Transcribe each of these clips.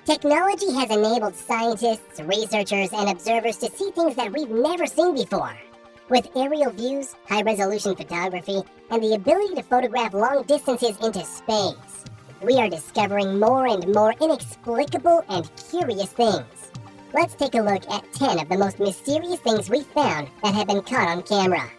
Technology has enabled scientists, researchers, and observers to see things that we've never seen before. With aerial views, high-resolution photography, and the ability to photograph long distances into space, we are discovering more and more inexplicable and curious things. Let's take a look at 10 of the most mysterious things we found that have been caught on camera.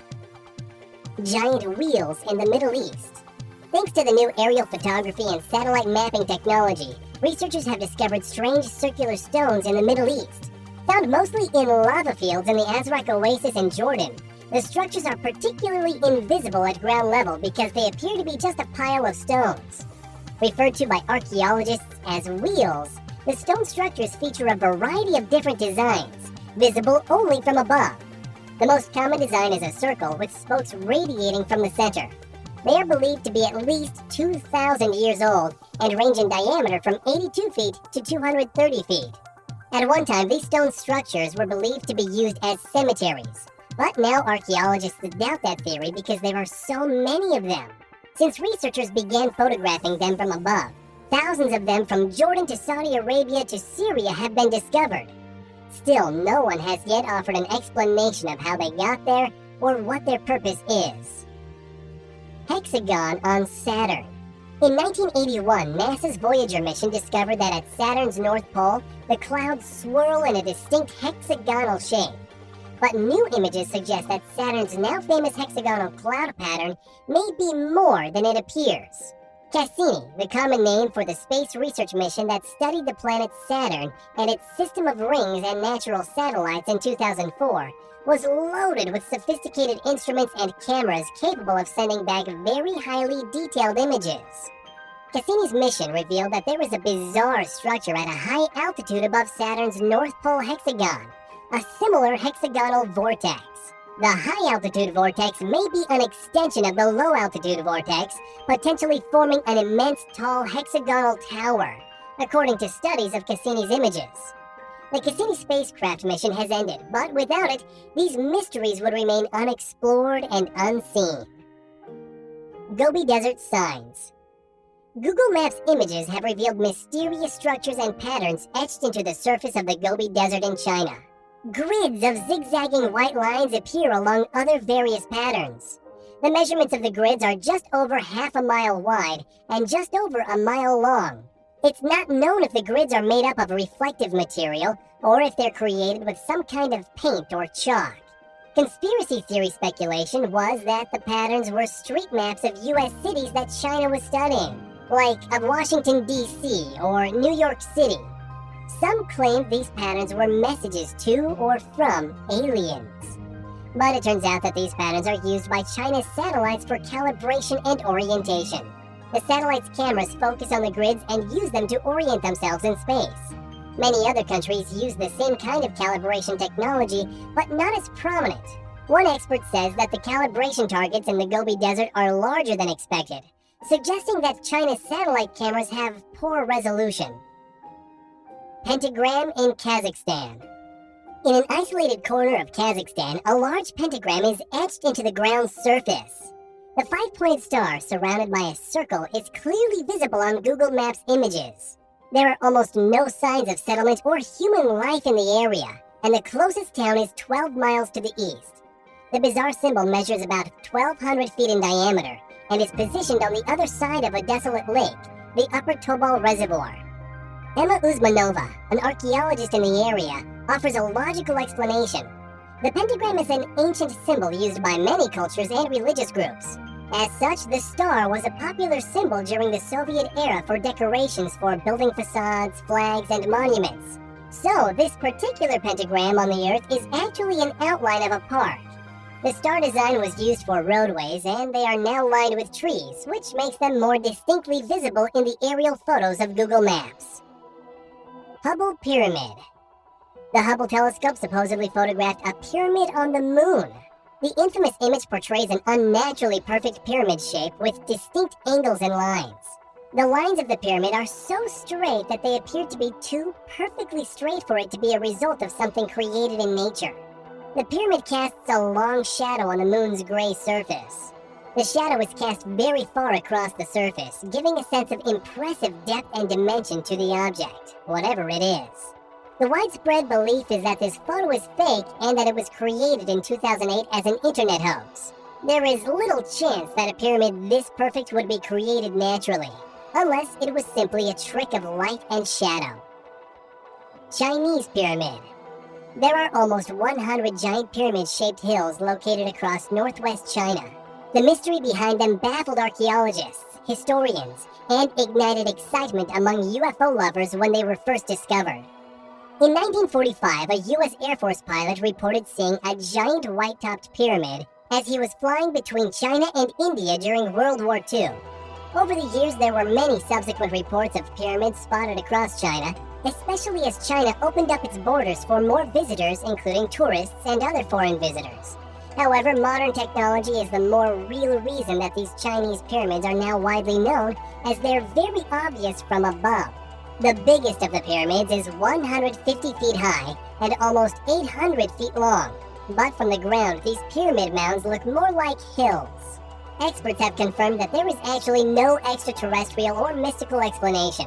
Giant wheels in the Middle East. Thanks to the new aerial photography and satellite mapping technology, researchers have discovered strange circular stones in the Middle East. Found mostly in lava fields in the Azraq Oasis in Jordan, the structures are particularly invisible at ground level because they appear to be just a pile of stones. Referred to by archaeologists as wheels, the stone structures feature a variety of different designs, visible only from above. The most common design is a circle with spokes radiating from the center. They are believed to be at least 2,000 years old and range in diameter from 82 feet to 230 feet. At one time, these stone structures were believed to be used as cemeteries, but now archaeologists doubt that theory because there are so many of them. Since researchers began photographing them from above, thousands of them from Jordan to Saudi Arabia to Syria have been discovered. Still, no one has yet offered an explanation of how they got there or what their purpose is. Hexagon on Saturn. In 1981, NASA's Voyager mission discovered that at Saturn's North Pole, the clouds swirl in a distinct hexagonal shape. But new images suggest that Saturn's now famous hexagonal cloud pattern may be more than it appears. Cassini, the common name for the space research mission that studied the planet Saturn and its system of rings and natural satellites in 2004, was loaded with sophisticated instruments and cameras capable of sending back very highly detailed images. Cassini's mission revealed that there is a bizarre structure at a high altitude above Saturn's North Pole hexagon, a similar hexagonal vortex. The high-altitude vortex may be an extension of the low-altitude vortex, potentially forming an immense tall hexagonal tower, according to studies of Cassini's images. The Cassini spacecraft mission has ended, but without it, these mysteries would remain unexplored and unseen. Gobi Desert signs. Google Maps images have revealed mysterious structures and patterns etched into the surface of the Gobi Desert in China. Grids of zigzagging white lines appear along other various patterns. The measurements of the grids are just over half a mile wide and just over a mile long. It's not known if the grids are made up of reflective material or if they're created with some kind of paint or chalk. Conspiracy theory speculation was that the patterns were street maps of U.S. cities that China was studying, like of Washington, D.C. or New York City. Some claimed these patterns were messages to or from aliens. But it turns out that these patterns are used by China's satellites for calibration and orientation. The satellite's cameras focus on the grids and use them to orient themselves in space. Many other countries use the same kind of calibration technology, but not as prominent. One expert says that the calibration targets in the Gobi Desert are larger than expected, suggesting that China's satellite cameras have poor resolution. Pentagram in Kazakhstan. In an isolated corner of Kazakhstan, a large pentagram is etched into the ground's surface. The five-pointed star, surrounded by a circle, is clearly visible on Google Maps images. There are almost no signs of settlement or human life in the area, and the closest town is 12 miles to the east. The bizarre symbol measures about 1,200 feet in diameter and is positioned on the other side of a desolate lake, the Upper Tobol Reservoir. Emma Uzmanova, an archaeologist in the area, offers a logical explanation. The pentagram is an ancient symbol used by many cultures and religious groups. As such, the star was a popular symbol during the Soviet era for decorations for building facades, flags, and monuments. So, this particular pentagram on the Earth is actually an outline of a park. The star design was used for roadways, and they are now lined with trees, which makes them more distinctly visible in the aerial photos of Google Maps. Hubble Pyramid. The Hubble telescope supposedly photographed a pyramid on the moon. The infamous image portrays an unnaturally perfect pyramid shape with distinct angles and lines. The lines of the pyramid are so straight that they appear to be too perfectly straight for it to be a result of something created in nature. The pyramid casts a long shadow on the moon's gray surface. The shadow is cast very far across the surface, giving a sense of impressive depth and dimension to the object, whatever it is. The widespread belief is that this photo is fake and that it was created in 2008 as an internet hoax. There is little chance that a pyramid this perfect would be created naturally, unless it was simply a trick of light and shadow. Chinese Pyramid. There are almost 100 giant pyramid-shaped hills located across northwest China. The mystery behind them baffled archaeologists, historians, and ignited excitement among UFO lovers when they were first discovered. In 1945, a U.S. Air Force pilot reported seeing a giant white-topped pyramid as he was flying between China and India during World War II. Over the years, there were many subsequent reports of pyramids spotted across China, especially as China opened up its borders for more visitors, including tourists and other foreign visitors. However, modern technology is the more real reason that these Chinese pyramids are now widely known, as they're very obvious from above. The biggest of the pyramids is 150 feet high and almost 800 feet long. But from the ground, these pyramid mounds look more like hills. Experts have confirmed that there is actually no extraterrestrial or mystical explanation.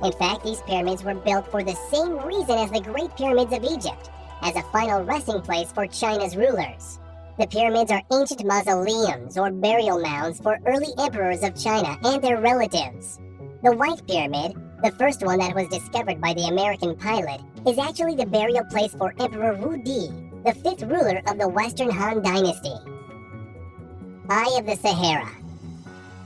In fact, these pyramids were built for the same reason as the Great Pyramids of Egypt, as a final resting place for China's rulers. The pyramids are ancient mausoleums or burial mounds for early emperors of China and their relatives. The White Pyramid, the first one that was discovered by the American pilot, is actually the burial place for Emperor Wu Di, the 5th ruler of the Western Han Dynasty. Eye of the Sahara.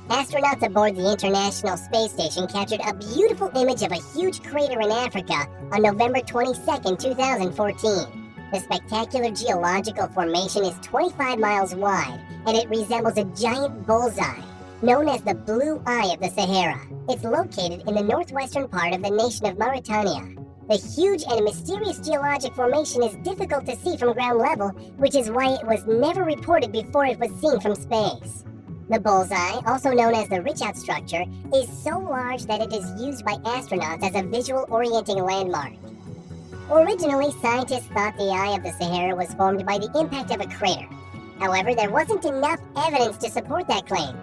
Astronauts aboard the International Space Station captured a beautiful image of a huge crater in Africa on November 22, 2014. The spectacular geological formation is 25 miles wide, and it resembles a giant bullseye, known as the Blue Eye of the Sahara. It's located in the northwestern part of the nation of Mauritania. The huge and mysterious geologic formation is difficult to see from ground level, which is why it was never reported before it was seen from space. The bullseye, also known as the Richat structure, is so large that it is used by astronauts as a visual orienting landmark. Originally, scientists thought the Eye of the Sahara was formed by the impact of a crater. However, there wasn't enough evidence to support that claim.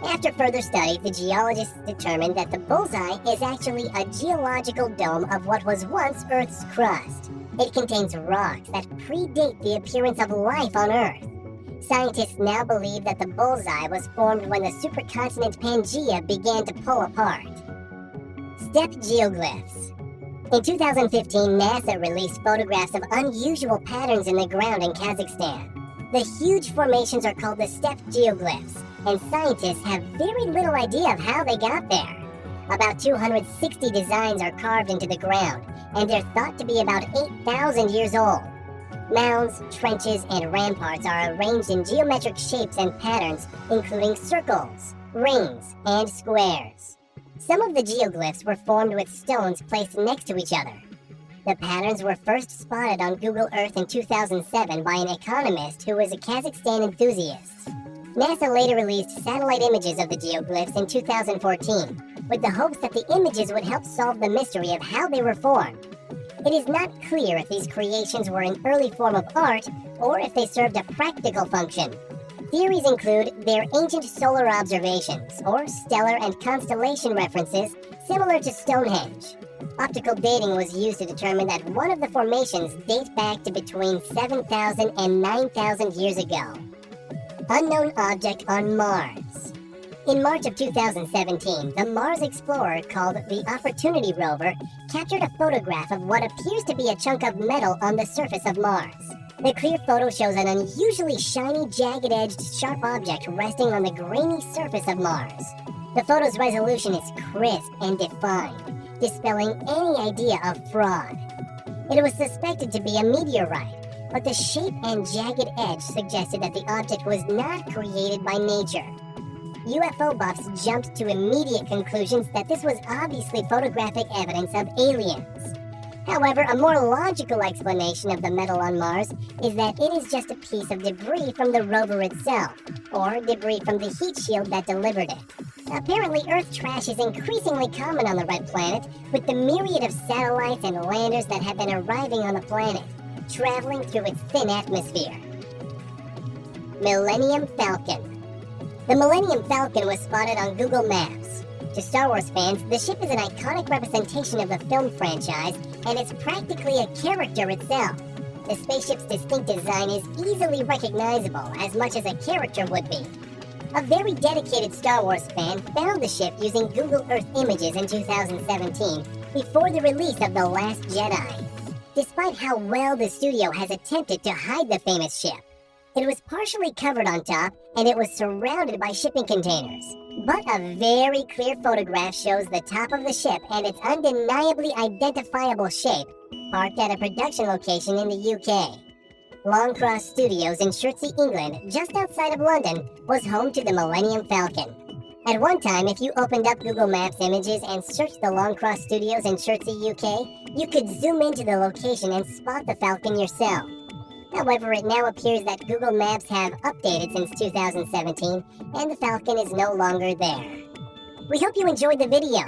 After further study, the geologists determined that the bullseye is actually a geological dome of what was once Earth's crust. It contains rocks that predate the appearance of life on Earth. Scientists now believe that the bullseye was formed when the supercontinent Pangaea began to pull apart. Steppe geoglyphs. In 2015, NASA released photographs of unusual patterns in the ground in Kazakhstan. The huge formations are called the steppe geoglyphs, and scientists have very little idea of how they got there. About 260 designs are carved into the ground, and they're thought to be about 8,000 years old. Mounds, trenches, and ramparts are arranged in geometric shapes and patterns, including circles, rings, and squares. Some of the geoglyphs were formed with stones placed next to each other. The patterns were first spotted on Google Earth in 2007 by an economist who was a Kazakhstan enthusiast. NASA later released satellite images of the geoglyphs in 2014, with the hopes that the images would help solve the mystery of how they were formed. It is not clear if these creations were an early form of art or if they served a practical function. Theories include their ancient solar observations or stellar and constellation references similar to Stonehenge. Optical dating was used to determine that one of the formations date back to between 7,000 and 9,000 years ago. Unknown object on Mars. In March of 2017, the Mars explorer called the Opportunity rover captured a photograph of what appears to be a chunk of metal on the surface of Mars. The clear photo shows an unusually shiny, jagged-edged, sharp object resting on the grainy surface of Mars. The photo's resolution is crisp and defined, dispelling any idea of fraud. It was suspected to be a meteorite, but the shape and jagged edge suggested that the object was not created by nature. UFO buffs jumped to immediate conclusions that this was obviously photographic evidence of aliens. However, a more logical explanation of the metal on Mars is that it is just a piece of debris from the rover itself, or debris from the heat shield that delivered it. Apparently, Earth trash is increasingly common on the Red Planet, with the myriad of satellites and landers that have been arriving on the planet, traveling through its thin atmosphere. Millennium Falcon. The Millennium Falcon was spotted on Google Maps. To Star Wars fans, the ship is an iconic representation of the film franchise, and it's practically a character itself. The spaceship's distinct design is easily recognizable, as much as a character would be. A very dedicated Star Wars fan found the ship using Google Earth images in 2017, before the release of The Last Jedi. Despite how well the studio has attempted to hide the famous ship, it was partially covered on top, and it was surrounded by shipping containers. But a very clear photograph shows the top of the ship and its undeniably identifiable shape, parked at a production location in the UK. Longcross Studios in Chertsey, England, just outside of London, was home to the Millennium Falcon. At one time, if you opened up Google Maps images and searched the Longcross Studios in Chertsey, UK, you could zoom into the location and spot the Falcon yourself. However, it now appears that Google Maps have updated since 2017, and the Falcon is no longer there. We hope you enjoyed the video.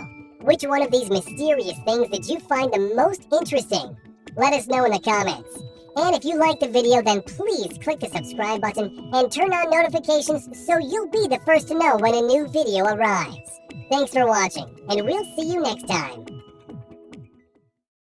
Which one of these mysterious things did you find the most interesting? Let us know in the comments. And if you liked the video, then please click the subscribe button and turn on notifications so you'll be the first to know when a new video arrives. Thanks for watching, and we'll see you next time.